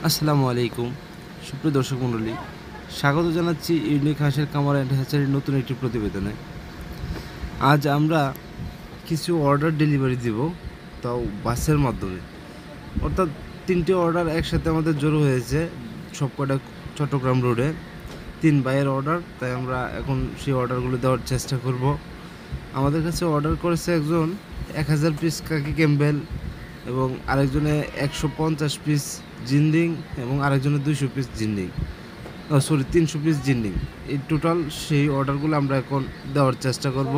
আসসালামু আলাইকুম সুপ্রিয় দর্শক মণ্ডলী, স্বাগত জানাচ্ছি ইউনিক হাঁসের খামার অ্যান্ড হ্যাচারির নতুন একটি প্রতিবেদনে। আজ আমরা কিছু অর্ডার ডেলিভারি দিব, তাও বাসের মাধ্যমে। অর্থাৎ 3টি অর্ডার একসাথে আমাদের জড়ো হয়েছে, সবকটা চট্টগ্রাম রোডে। 3 ভাইয়ের অর্ডার, তাই আমরা এখন সেই অর্ডারগুলো দেওয়ার চেষ্টা করব। আমাদের কাছে অর্ডার করেছে একজন 1000 পিস কাকি ক্যাম্বেল, এবং আরেকজনে 150 পিস জিন্ডিং, এবং আরেকজনে 200 পিস জিন্ডিং, 300 পিস জিন্ডিং। এই টোটাল সেই অর্ডারগুলো আমরা এখন দেওয়ার চেষ্টা করব।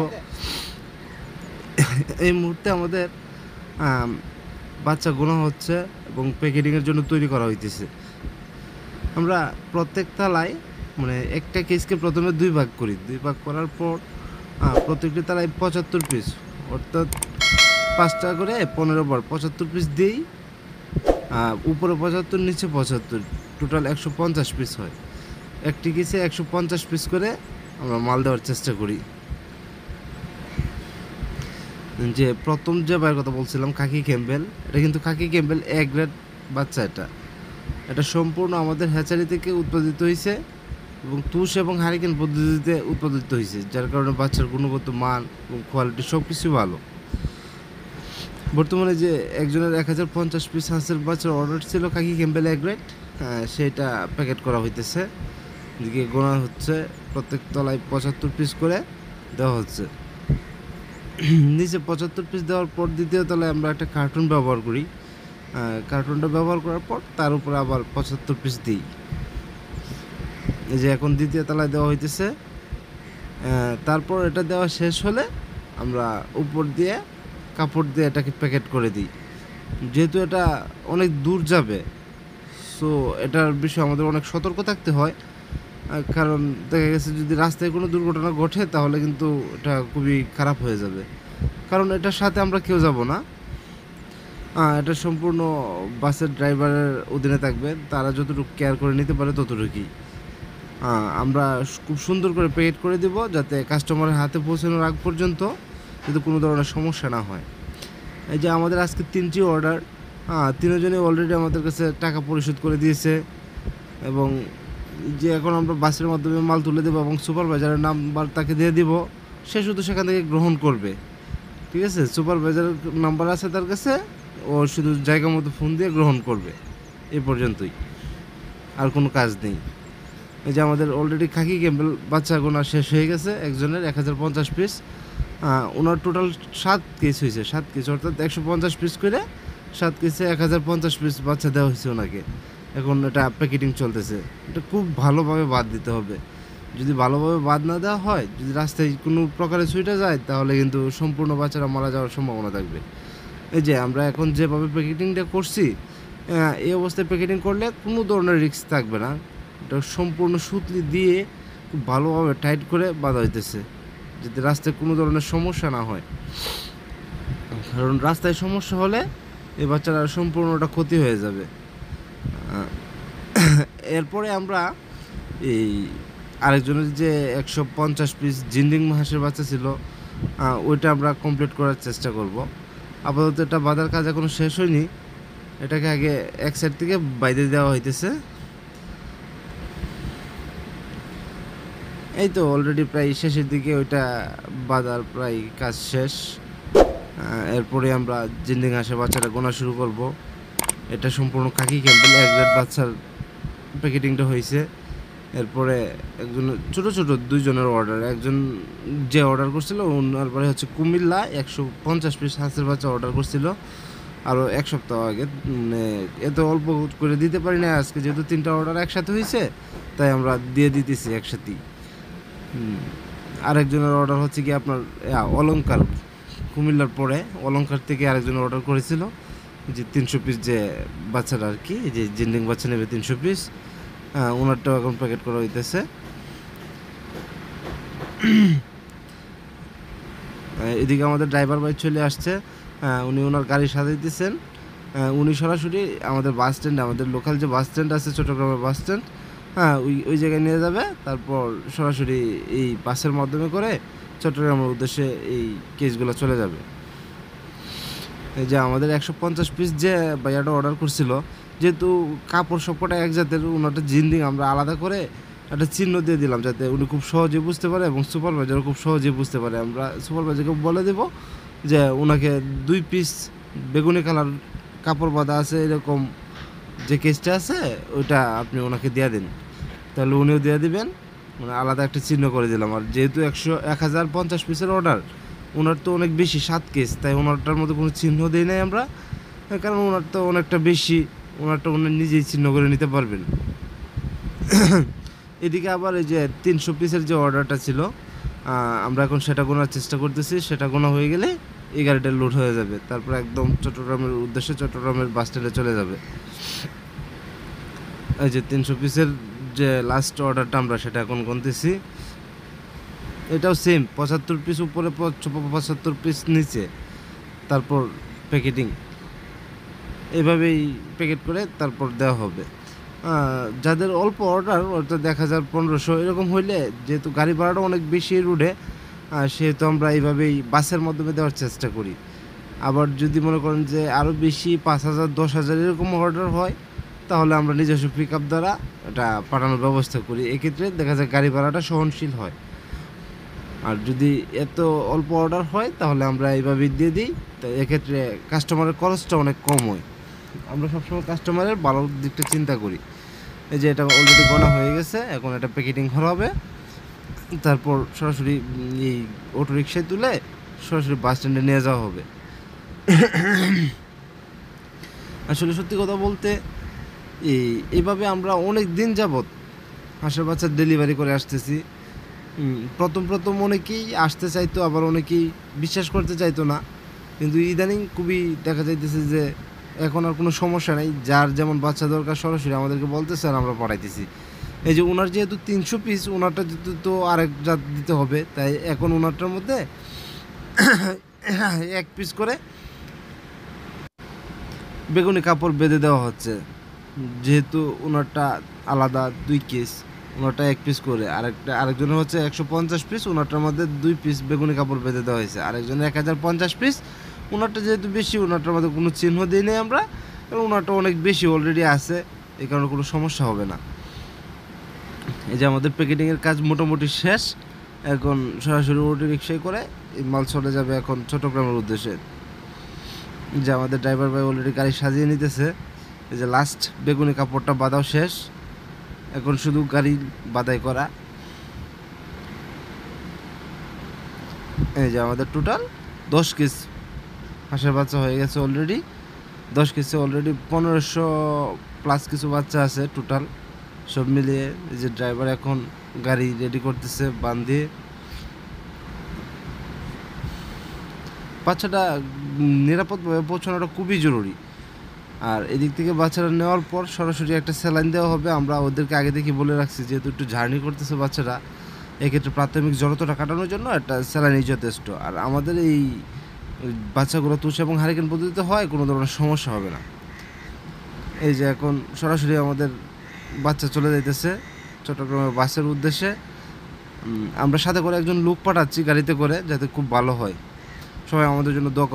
এই মুহূর্তে আমাদের বাচ্চা গোনা হচ্ছে এবং প্যাকেটিংয়ের জন্য তৈরি করা হইতেছে। আমরা প্রত্যেক তালায় মানে একটা কেসকে প্রথমে 2 ভাগ করি। 2 ভাগ করার পর প্রত্যেকটি তালায় 75 পিস, অর্থাৎ 5টা করে 15 বার 75 পিস দিই। উপরে 75, নিচে 75, টোটাল 150 পিস হয়। একটি কেসে 150 পিস করে আমরা মাল দেওয়ার চেষ্টা করি। যে প্রথম যে ভাইয়ের কথা বলছিলাম, খাকি ক্যাম্বেল, এটা কিন্তু খাকি ক্যাম্বেল এ গ্রেড বাচ্চা। এটা সম্পূর্ণ আমাদের হ্যাচারি থেকে উৎপাদিত হয়েছে এবং তুষ এবং হারিকেন পদ্ধতিতে উৎপাদিত হয়েছে, যার কারণে বাচ্চার গুণগত মান এবং কোয়ালিটি সব কিছু ভালো। বর্তমানে যে একজনের 1050 পিস হাঁসের বাচ্চার অর্ডার ছিল খাকি ক্যাম্বেল এ গ্রেড, সেটা প্যাকেট করা হইতেছে। দিকে গোনা হচ্ছে, প্রত্যেক তলায় 75 পিস করে দেওয়া হচ্ছে। নিচে 75 পিস দেওয়ার পর দ্বিতীয় তলায় আমরা একটা কার্টুন ব্যবহার করি। কার্টুনটা ব্যবহার করার পর তার উপরে আবার 75 পিস দিই। এই যে এখন দ্বিতীয় তলায় দেওয়া হইতেছে। তারপর এটা দেওয়া শেষ হলে আমরা উপর দিয়ে কাপড় দিয়ে এটাকে প্যাকেট করে দিই। যেহেতু এটা অনেক দূর যাবে, সো এটার বিষয়ে আমাদের অনেক সতর্ক থাকতে হয়। কারণ দেখা গেছে যদি রাস্তায় কোনো দুর্ঘটনা ঘটে তাহলে কিন্তু এটা খুবই খারাপ হয়ে যাবে। কারণ এটার সাথে আমরা কেউ যাব না, এটা সম্পূর্ণ বাসের ড্রাইভারের অধীনে থাকবে। তারা যতটুকু কেয়ার করে নিতে পারে ততটুকুই। আমরা খুব সুন্দর করে প্যাকেট করে দেব, যাতে কাস্টমারের হাতে পৌঁছানোর আগ পর্যন্ত যাতে কোনো ধরনের সমস্যা না হয়। এই যে আমাদের আজকে 3টি অর্ডার, 3জনই অলরেডি আমাদের কাছে টাকা পরিশোধ করে দিয়েছে। এবং যে এখন আমরা বাসের মাধ্যমে মাল তুলে দেবো এবং সুপারভাইজারের নাম্বার তাকে দিয়ে দিব, সে শুধু সেখান থেকে গ্রহণ করবে। ঠিক আছে, সুপারভাইজারের নাম্বার আছে তার কাছে, ও শুধু জায়গা মতো ফোন দিয়ে গ্রহণ করবে। এই পর্যন্তই, আর কোনো কাজ নেই। এই যে আমাদের অলরেডি খাকি ক্যাম্বেল বাচ্চা গোনা শেষ হয়ে গেছে। একজনের 1050 পিস, ওনার টোটাল 7 কেস হয়েছে। 7 কেস অর্থাৎ 150 পিস করে 7 কেসে 1050 পিস বাচ্চা দেওয়া হয়েছে ওনাকে। এখন এটা প্যাকেটিং চলতেছে। এটা খুব ভালোভাবে বাদ দিতে হবে। যদি ভালোভাবে বাদ না দেওয়া হয়, যদি রাস্তায় কোনো প্রকারে ছুটে যায়, তাহলে কিন্তু সম্পূর্ণ বাচ্চারা মারা যাওয়ার সম্ভাবনা থাকবে। এই যে আমরা এখন যেভাবে প্যাকেটিংটা করছি, এই অবস্থায় প্যাকেটিং করলে কোনো ধরনের রিস্ক থাকবে না। এটা সম্পূর্ণ সুতলি দিয়ে খুব ভালোভাবে টাইট করে বাঁধা হইতেছে, যাতে রাস্তায় কোনো ধরনের সমস্যা না হয়। কারণ রাস্তায় সমস্যা হলে এই বাচ্চারা সম্পূর্ণটা ক্ষতি হয়ে যাবে। এরপরে আমরা এই আরেকজনের যে 150 পিস জিন্ডিং হাঁসের বাচ্চা ছিল, ওইটা আমরা কমপ্লিট করার চেষ্টা করব। আপাতত এটা বাঁধার কাজ এখনো শেষ হয়নি। এটাকে আগে এক সাইড থেকে বাইরে দেওয়া হইতেছে। এই তো অলরেডি প্রায় শেষের দিকে ওইটা বাঁধার প্রায় কাজ শেষ। এরপরে আমরা জিন্ডিং হাঁসের বাচ্চাটা গোনা শুরু করব। এটা সম্পূর্ণ খাকি ক্যাম্বেল এক গ্রেড বাচ্চার প্যাকেটিংটা হয়েছে। এরপরে একজন ছোট 2জনের অর্ডার, একজন যে অর্ডার করছিল ওনার পরে হচ্ছে কুমিল্লা 150 পিস হাঁসের বাচ্চা অর্ডার করছিল আরও 1 সপ্তাহ আগে। মানে এত অল্প করে দিতে পারি না আজকে, যেহেতু 3টা অর্ডার একসাথে হয়েছে, তাই আমরা দিয়ে দিতেছি একসাথেই। আরেকজনের অর্ডার হচ্ছে কি আপনার অলংকার, কুমিল্লার পরে অলংকার থেকে আরেকজনের অর্ডার করেছিল যে 300 পিস যে বাচ্চারা আর কি, যে জিন্ডিং বাচ্চা নেবে 300 পিস, ওনারটাও এখন প্যাকেট করা হইতেছে। এদিকে আমাদের ড্রাইভার ভাই চলে আসছে, উনি ওনার গাড়ি সাজাইতেছেন। উনি সরাসরি আমাদের বাস স্ট্যান্ড, আমাদের লোকাল যে বাস স্ট্যান্ড আছে চট্টগ্রামের বাস স্ট্যান্ড, ওই জায়গায় নিয়ে যাবে। তারপর সরাসরি এই বাসের মাধ্যমে করে চট্টগ্রামের উদ্দেশ্যে এই কেসগুলো চলে যাবে। এই যে আমাদের 150 পিস যে ভাইয়াটা অর্ডার করছিল, যেহেতু কাপড় সবকটা এক জাতের, ওনারটা জিন্দিং আমরা আলাদা করে একটা চিহ্ন দিয়ে দিলাম যাতে উনি খুব সহজে বুঝতে পারে এবং সুপারভাইজারও খুব সহজে বুঝতে পারে। আমরা সুপারভাইজারকে বলে দেব যে ওনাকে 2 পিস বেগুনি কালার কাপড় বাঁধা আছে এরকম যে কেসটা আছে ওইটা আপনি ওনাকে দিয়ে দিন, তাহলে উনিও দিয়ে দিবেন। মানে আলাদা একটা চিহ্ন করে দিলাম। আর যেহেতু 1050 পিসের অর্ডার, ওনার তো অনেক বেশি 7 কেস, তাই ওনারটার মধ্যে কোনো চিহ্ন দিই নাই আমরা, কারণ ওনার তো অনেকটা বেশি, ওনারটা উনি নিজেই চিহ্ন করে নিতে পারবেন। এদিকে আবার এই যে 300 পিসের যে অর্ডারটা ছিল, আমরা এখন সেটা গোনার চেষ্টা করতেছি। সেটা গোনা হয়ে গেলে এই গাড়িটা লোড হয়ে যাবে, তারপর একদম চট্টগ্রামের উদ্দেশ্যে চট্টগ্রামের বাস স্ট্যান্ডে চলে যাবে। এই যে 300 পিসের যে লাস্ট অর্ডারটা আমরা সেটা এখন গুনতেছি। এটাও সেম 75 পিস উপরে 75 পিস নিচে, তারপর প্যাকেটিং এভাবেই প্যাকেট করে তারপর দেওয়া হবে। যাদের অল্প অর্ডার অর্থাৎ 1000-1500 এরকম হইলে, যেহেতু গাড়ি ভাড়াটা অনেক বেশি রুটে, সেহেতু আমরা এইভাবেই বাসের মাধ্যমে দেওয়ার চেষ্টা করি। আবার যদি মনে করেন যে আরও বেশি 5000-10,000 এরকম অর্ডার হয়, তাহলে আমরা নিজস্ব পিক আপ দ্বারা এটা পাঠানোর ব্যবস্থা করি। এক্ষেত্রে দেখা যায় গাড়ি ভাড়াটা সহনশীল হয়। আর যদি এত অল্প অর্ডার হয় তাহলে আমরা এইভাবেই দিয়ে দিই, তো এক্ষেত্রে কাস্টমারের খরচটা অনেক কম হয়। আমরা সবসময় কাস্টমারের ভালো দিকটা চিন্তা করি। এই যে এটা অলরেডি গোনা হয়ে গেছে, এখন এটা প্যাকেটিং করা হবে, তারপর সরাসরি এই অটো রিক্সায় তুলে সরাসরি বাস স্ট্যান্ডে নিয়ে যাওয়া হবে। আসলে সত্যি কথা বলতে এইভাবে আমরা অনেক দিন যাবৎ হাঁসের বাচ্চার ডেলিভারি করে আসতেছি। প্রথম অনেকেই আসতে চাইতো, আবার অনেকেই বিশ্বাস করতে চাইতো না, কিন্তু ইদানিং খুবই দেখা যাইতেছে যে এখন আর কোনো সমস্যা নেই। যার যেমন বাচ্চা দরকার সরাসরি আমাদেরকে বলতেছে আর আমরা পাঠাইতেছি। এই যে ওনার যেহেতু 300 পিস, ওনারটা যেহেতু তো আরেক জাত দিতে হবে, তাই এখন ওনারটার মধ্যে 1 পিস করে বেগুনি কাপড় বেঁধে দেওয়া হচ্ছে। যেহেতু ওনারটা আলাদা 2 কেস, ওনারটা 1 পিস করে, আরেকজনের হচ্ছে 150 পিস, ওনারটার মধ্যে 2 পিস বেগুনি কাপড় বেঁধে দেওয়া হয়েছে। আরেকজনের 1050 পিস, ওনারটা যেহেতু বেশি, ওনারটার মধ্যে কোনো চিহ্ন দিই নেই আমরা, কারণ ওনারটা অনেক বেশি অলরেডি আছে, এই কারণে কোনো সমস্যা হবে না। এই যে আমাদের প্যাকেটিংয়ের কাজ মোটামুটি শেষ, এখন সরাসরি অটো রিক্সায় করে এই মাল চলে যাবে এখন চট্টগ্রামের উদ্দেশ্যে। যে আমাদের ড্রাইভার ভাই অলরেডি গাড়ি সাজিয়ে নিতেছে। এই যে লাস্ট বেগুনি কাপড়টা বাঁধাও শেষ, এখন শুধু গাড়ি বাঁধাই করা। এই যে আমাদের টোটাল 10 কেস হাঁসের বাচ্চা হয়ে গেছে অলরেডি। 10 কেসে অলরেডি 1500 প্লাস কিছু বাচ্চা আছে টোটাল সব মিলিয়ে। এই যে ড্রাইভার এখন গাড়ি রেডি করতেছে বাঁধিয়ে। বাচ্চাটা নিরাপদভাবে পৌঁছানোটা খুবই জরুরি। আর এদিক থেকে বাচ্চারা নেওয়ার পর সরাসরি একটা স্যালাইন দেওয়া হবে। আমরা ওদেরকে আগে থেকে বলে রাখছি, যেহেতু একটু জার্নি করতেছে বাচ্চারা, এক্ষেত্রে প্রাথমিক জড়তাটা কাটানোর জন্য একটা স্যালাইনই যথেষ্ট। আর আমাদের এই বাচ্চাগুলো তুষ এবং হারিকেন পদ্ধতিতে হয়, কোনো ধরনের সমস্যা হবে না। এই যে এখন সরাসরি আমাদের বাচ্চা চলে যাইতেছে চট্টগ্রামের বাসের উদ্দেশ্যে। আমরা সাথে করে একজন লোক পাঠাচ্ছি গাড়িতে করে, যাতে খুব ভালো হয়। সবাই আমাদের জন্য দোয়া